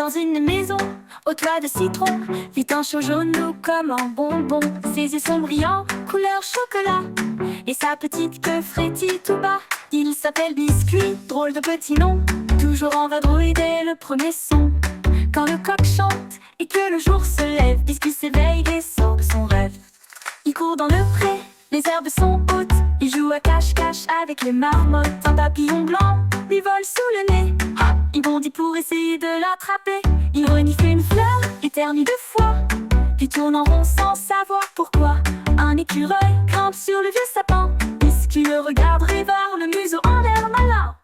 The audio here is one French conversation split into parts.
Dans une maison, au toit de citron, vit un chaud jaune doux comme un bonbon. Ses yeux sont brillants, couleur chocolat, et sa petite queue frétille tout bas. Il s'appelle Biscuit, drôle de petit nom, toujours en vadrouille dès le premier son. Quand le coq chante et que le jour se lève, Biscuit s'éveille et sort de son rêve. Il court dans le pré, les herbes sont hautes, il joue à cache-cache avec les marmottes. Un papillon blanc lui vole sous le nez, il bondit pour essayer de l'attraper. Il renifle une fleur, éternue 2 fois, puis tourne en rond sans savoir pourquoi. Un écureuil grimpe sur le vieux sapin, Biscuit le regarde rêveur, le museau en l'air malin.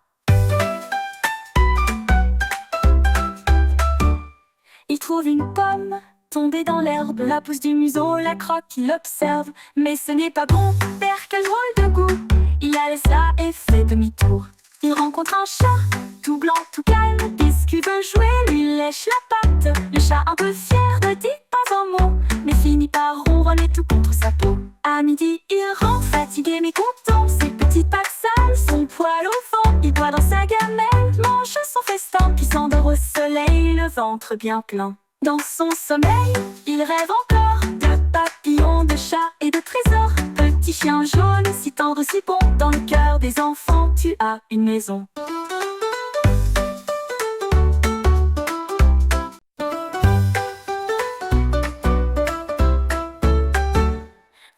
Il trouve une pomme tombée dans l'herbe, la pousse du museau, la croque, il observe. Mais ce n'est pas bon, père, quel drôle de goût. Il la laisse là et fait demi-tour. Il rencontre un chat, tout blanc, tout calme. Biscuit veut jouer, lui lèche la patte. Le chat un peu fier ne dit pas un mot, mais finit par ronronner tout contre sa peau. À midi, il rentre fatigué mais content. Ses petites pattes sales, son poil au vent. Il boit dans sa gamelle, mange son festin, puis s'endort au soleil, le ventre bien plein. Dans son sommeil, il rêve encore de papillons, de chats et de trésors. Petit chien jaune, si tendre, si bon, dans le cœur des enfants, tu as une maison.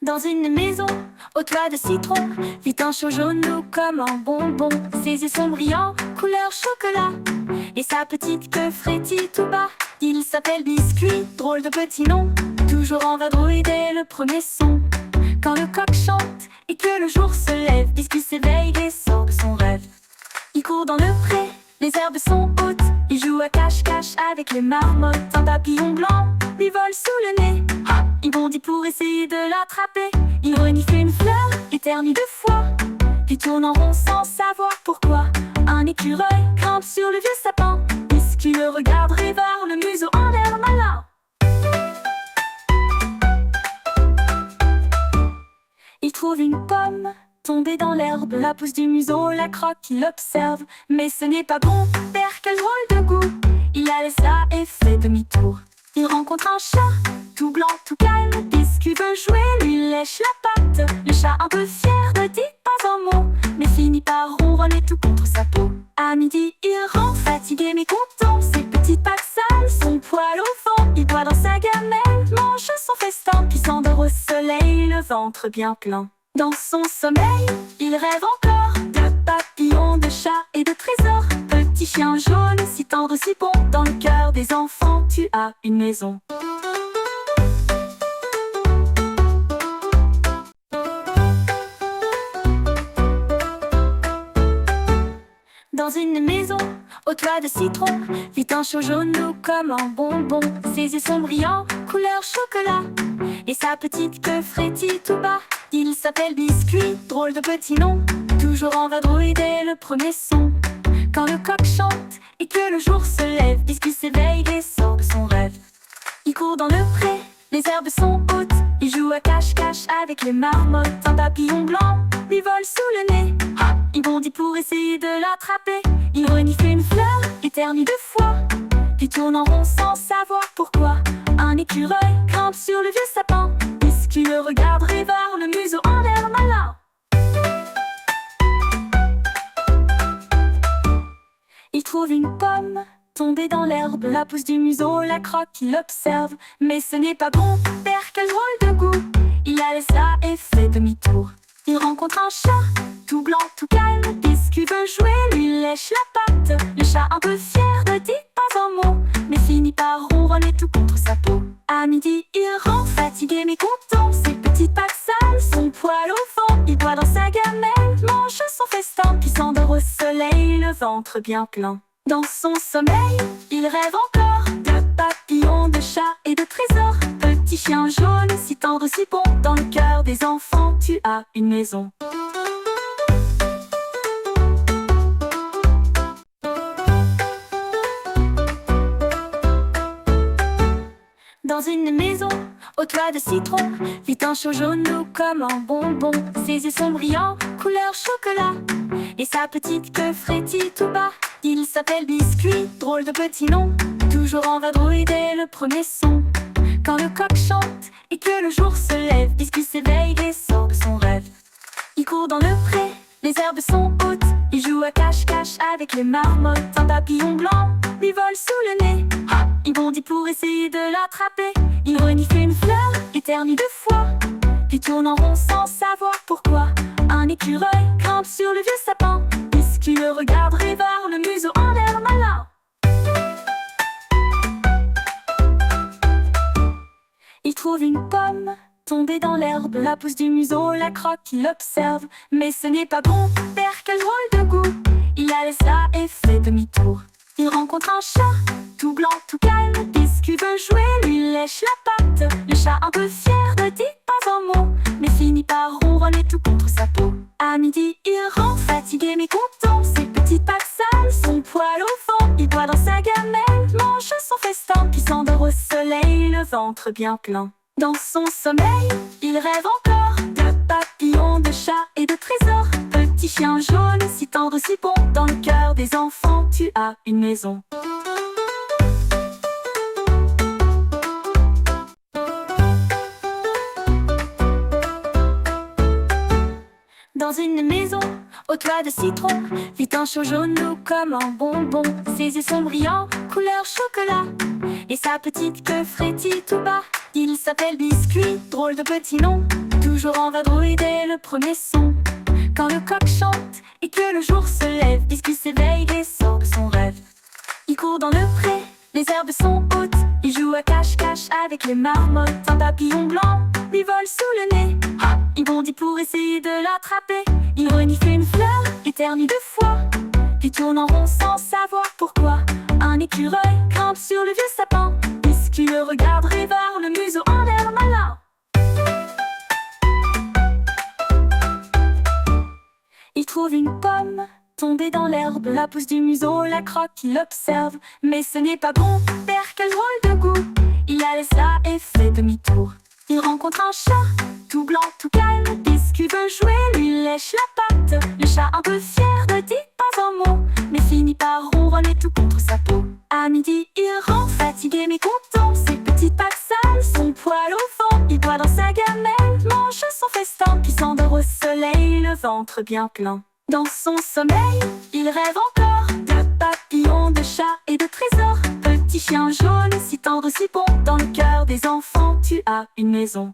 Dans une maison, au toit de citron, vit un chaud jaune doux comme un bonbon. Ses yeux sont brillants, couleur chocolat, et sa petite queue frétille tout bas. Il s'appelle Biscuit, drôle de petit nom, toujours en vadrouille dès le premier son. Quand le coq chante et que le jour se lève, Biscuit s'éveille et sort de son rêve. Il court dans le pré, les herbes sont hautes, il joue à cache-cache avec les marmottes. Un papillon blanc lui vole sous le nez, il bondit pour essayer de l'attraper. Il renifle une fleur, éternue 2 fois, puis tourne en rond sans savoir pourquoi. Un écureuil grimpe sur le vieux sapin, Biscuit le regarde rêveur, le museau en l'air malin. Il trouve une pomme tombée dans l'herbe, la pousse du museau, la croque, il observe. Mais ce n'est pas bon, père, quel drôle de goût. Il la laisse là et fait demi-tour. Il rencontre un chat, tout blanc, tout calme. Biscuit veut jouer, lui lèche la patte. Le chat un peu fier ne dit pas un mot, mais finit par ronronner tout contre sa peau. À midi, il rentre fatigué mais content. Ses petites pattes sales, son poil au vent. Il boit dans sa gamelle, mange son festin, puis s'endort au soleil, le ventre bien plein. Dans son sommeil, il rêve encore de papillons, de chats et de trésors. Petit chien jaune, si tendre, si bon, dans le cœur des enfants, tu as une maison. Dans une maison, au toit de citron, vit un chaud jaune doux comme un bonbon. Ses yeux sont brillants, couleur chocolat, et sa petite queue frétille tout bas. Il s'appelle Biscuit, drôle de petit nom, toujours en vadrouille dès le premier son. Quand le coq chante et que le jour se lève, Biscuit s'éveille et sort de son rêve. Il court dans le pré, les herbes sont hautes, il joue à cache-cache avec les marmottes. Un papillon blanc lui vole sous le nez, il bondit pour essayer de l'attraper. Il renifle une fleur, éternue 2 fois, puis tourne en rond sans savoir pourquoi. Un écureuil grimpe sur le vieux sapin, Biscuit le regarde rêveur, le museau en l'air malin. Il trouve une pomme tombée dans l'herbe, la pousse du museau, la croque, il observe. Mais ce n'est pas bon, père, quel drôle de goût. Il la laisse là et fait demi-tour. Il rencontre un chat, tout blanc, tout calme. Biscuit veut jouer, lui lèche la patte. Le chat un peu fier ne dit pas un mot, mais finit par ronronner tout contre sa peau. À midi, il rentre fatigué mais content. Ses petites pattes sales, son poil au vent. Il boit dans sa gamelle, mange son festin, puis s'endort au soleil, le ventre bien plein. Dans son sommeil, il rêve encore de papillons, de chats et de trésors. Petit chien jaune, si tendre, si bon, dans le cœur des enfants, tu as une maison. Dans une maison, au toit de citron, vit un chaud jaune doux comme un bonbon. Ses yeux sont brillants, couleur chocolat, et sa petite queue frétille tout bas. Il s'appelle Biscuit, drôle de petit nom, toujours en vadrouille dès le premier son. Quand le coq chante et que le jour se lève, Biscuit s'éveille et sort de son rêve. Il court dans le pré, les herbes sont hautes, il joue à cache-cache avec les marmottes. Un papillon blanc lui vole sous le nez, il bondit pour essayer de l'attraper. Il renifle une fleur, éternue deux fois, puis tourne en rond sans savoir pourquoi. Un écureuil grimpe sur le vieux sapin, Biscuit le regarde rêveur, le museau en l'air malin. Il trouve une pomme tombée dans l'herbe, la pousse du museau, la croque, il observe. Mais ce n'est pas bon, père, quel drôle de goût. Il la laisse là et fait demi-tour. Il rencontre un chat, tout blanc, tout calme. Biscuit veut jouer, lui lèche la patte. Le chat un peu fier ne dit pas un mot, mais finit par ronronner tout contre sa peau. À midi, il rentre fatigué mais content. Ses petites pattes sales, son poil au vent. Il boit dans sa gamelle, mange son festin, puis s'endort au soleil, le ventre bien plein. Dans son sommeil, il rêve encore de papillons, de chats et de trésors. Petit chien jaune, si tendre, si bon, dans le cœur des enfants, tu as une maison. Dans une maison, au toit de citron, vit un chou jaune doux comme un bonbon. Ses yeux sont brillants, couleur chocolat, et sa petite queue frétille tout bas. Il s'appelle Biscuit, drôle de petit nom, toujours en vadrouille dès le premier son. Quand le coq chante et que le jour se lève, Biscuit s'éveille et sort de son rêve. Il court dans le pré, les herbes sont hautes, il joue à cache-cache avec les marmottes. Un papillon blanc lui vole sous le nez, il bondit pour essayer de l'attraper. Il renifle une fleur, éternue deux fois, puis tourne en rond sans savoir pourquoi. Un écureuil grimpe sur le vieux sapin, Biscuit le regarde rêveur, le museau en l'air malin. Il trouve une pomme tombée dans l'herbe, la pousse du museau, la croque, il observe. Mais ce n'est pas bon, père, quel drôle de goût. Il la laisse là et fait demi-tour. Il rencontre un chat, tout blanc, tout calme. Biscuit veut jouer, lui lèche la patte. Le chat un peu fier ne dit pas un mot, mais finit par ronronner tout contre sa peau. À midi, il rentre fatigué mais content. Ses petites pattes sales, son poil au vent. Il boit dans sa gamelle, mange son festin, puis s'endort au soleil, le ventre bien plein. Dans son sommeil, il rêve encore de papillons, de chats et de trésors. Petit chien jaune, si tendre, si bon, dans le cœur des enfants, tu as une maison.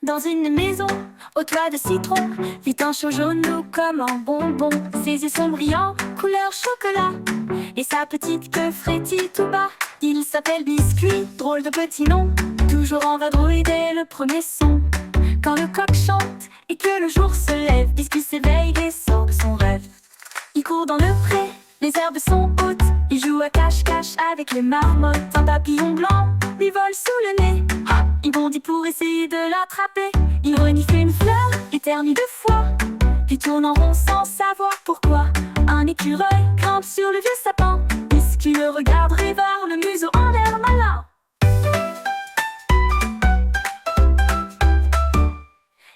Dans une maison, au toit de citron, vit un chou jaune doux comme un bonbon. Ses yeux sont brillants, couleur chocolat, et sa petite queue frétille tout bas. Il s'appelle Biscuit, drôle de petit nom, toujours en vadrouille dès le premier son. Quand le coq chante et que le jour se lève, Biscuit s'éveille et sort de son rêve. Il court dans le pré, les herbes sont hautes, il joue à cache-cache avec les marmottes. Un papillon blanc lui vole sous le nez, il bondit pour essayer de l'attraper. Il renifle une fleur, éternue deux fois, puis tourne en rond sans savoir pourquoi. Un écureuil grimpe sur le vieux sapin, Biscuit le regarde rêveur, le museau en l'air malin.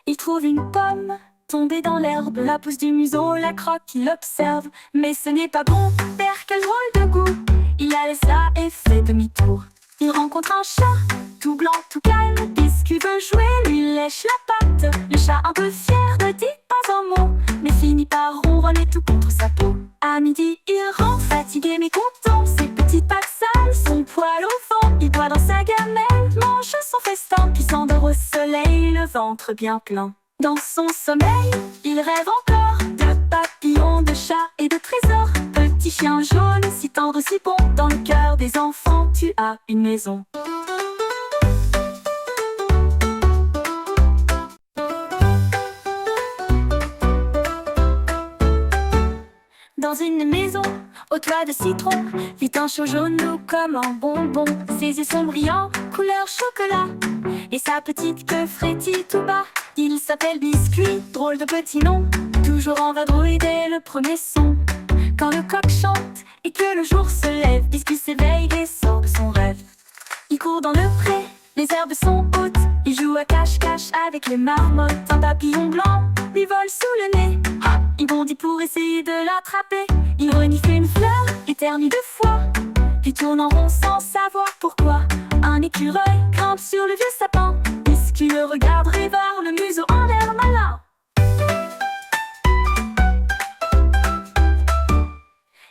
Il trouve une pomme tombée dans l'herbe, la pousse du museau, la croque, il observe. Mais ce n'est pas bon, père, quel drôle de goût. Il la laisse là et fait demi-tour. Il rencontre un chat, tout blanc, tout calme. Biscuit veut jouer, lui lèche la patte. Le chat un peu fier ne dit pas un mot, mais finit par ronronner tout contre sa peau. À midi, il rentre fatigué mais content. Ses petites pattes sales, son poil au vent. Il boit dans sa gamelle, mange son festin, puis s'endort au soleil, le ventre bien plein. Dans son sommeil, il rêve encore de papillons, de chats et de trésors. Petit chien jaune, si tendre, si bon, dans le cœur des enfants, tu as une maison. Dans une maison, au toit de citron, vit un chou jaune doux comme un bonbon. Ses yeux sont brillants, couleur chocolat, et sa petite queue frétille tout bas. Il s'appelle Biscuit, drôle de petit nom, toujours en vadrouille dès le premier son. Quand le coq chante et que le jour se lève, Biscuit s'éveille et sort de son rêve. Il court dans le pré, les herbes sont hautes, Il joue à cache-cache avec les marmottes. Un papillon blanc lui vole sous le nez. Il bondit pour essayer de l'attraper. Il renifle une fleur, éternue 2 fois, puis tourne en rond sans savoir pourquoi. Un écureuil grimpe sur le vieux sapin. Biscuit le regarde rêveur, le museau en l'air malin.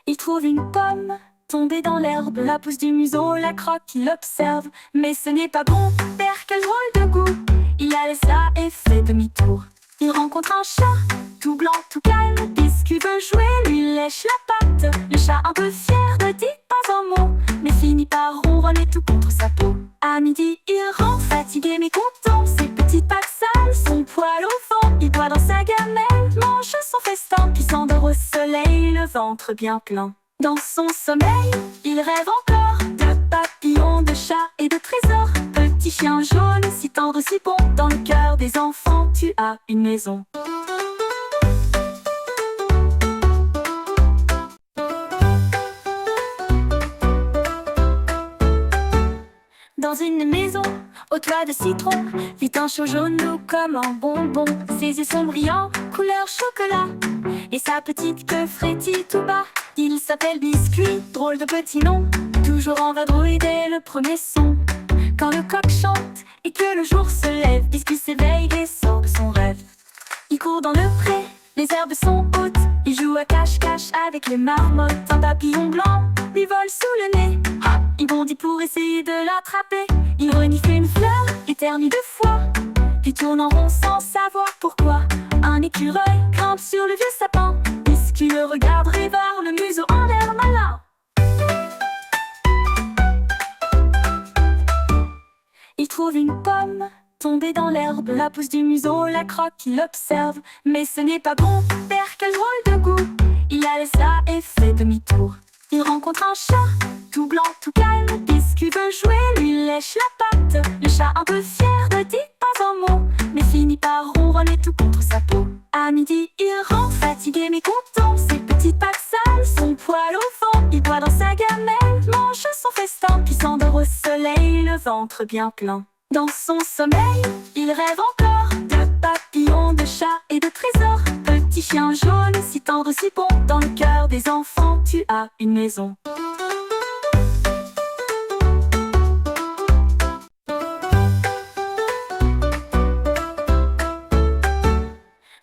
Il trouve une pomme tombée dans l'herbe, la pousse du museau, la croque, il observe. Mais ce n'est pas bon, père, quel drôle de goût. Il la laisse là et fait demi-tour. Il rencontre un chat, tout blanc, tout calme. Biscuit veut jouer, lui lèche la patte. Le chat un peu fier ne dit pas un mot, mais finit par ronronner tout contre sa peau. À midi, il rentre fatigué mais content. Ses petites pattes sales, son poil au vent. Il boit dans sa gamelle, mange son festin, puis s'endort au soleil, le ventre bien plein. Dans son sommeil, il rêve encore de papillons, de chats et de trésors. Petit chien jaune, si tendre, si bon, dans le cœur des enfants, tu as une maison. Dans une maison, au toit de citron, vit un chou jaune doux comme un bonbon. Ses yeux sont brillants, couleur chocolat, et sa petite queue frétille tout bas. Il s'appelle Biscuit, drôle de petit nom, toujours en vadrouille dès le premier son. Quand le coq chante et que le jour se lève, Biscuit s'éveille et sort de son rêve. Il court dans le pré, les herbes sont hautes. Il joue à cache-cache avec les marmottes. Un papillon blanc lui vole sous le nez. Il bondit pour essayer de l'attraper. Il renifle une fleur, éternue 2 fois, puis tourne en rond sans savoir pourquoi. Un écureuil grimpe sur le vieux sapin. Biscuit le regarde rêveur, le museau en l'air malin. Il trouve une pomme tombée dans l'herbe, la pousse du museau, la croque, il observe. Mais ce n'est pas bon, père, quel drôle de goût. Il la laisse là et fait demi-tour. Il rencontre un chat, tout blanc, tout calme. Biscuit veut jouer, lui lèche la patte. Le chat un peu fier ne dit pas un mot, mais finit par ronronner tout contre sa peau. À midi, il rentre fatigué mais content. Ses petites pattes sales, son poil au vent. Il boit dans sa gamelle, mange son festin, puis s'endort au soleil, le ventre bien plein. Dans son sommeil, il rêve encore de papillons, de chats et de trésors. Petit chien jaune, si tendre, si bon, dans le cœur des enfants, tu as une maison.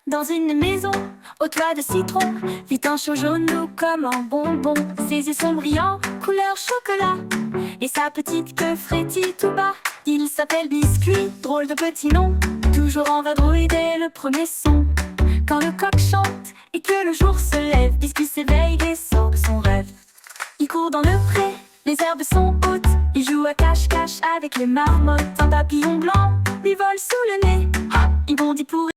Dans une maison, au toit de citron, vit un chou jaune doux comme un bonbon. Ses yeux sont brillants, couleur chocolat, et sa petite queue frétille tout bas. Il s'appelle Biscuit, drôle de petit nom, toujours en vadrouille dès le premier son. Quand le coq chante et que le jour se lève, Biscuit s'éveille et sort de son rêve. Il court dans le pré, les herbes sont hautes. Il joue à cache-cache avec les marmottes. Un papillon blanc lui vole sous le nez. Il bondit pour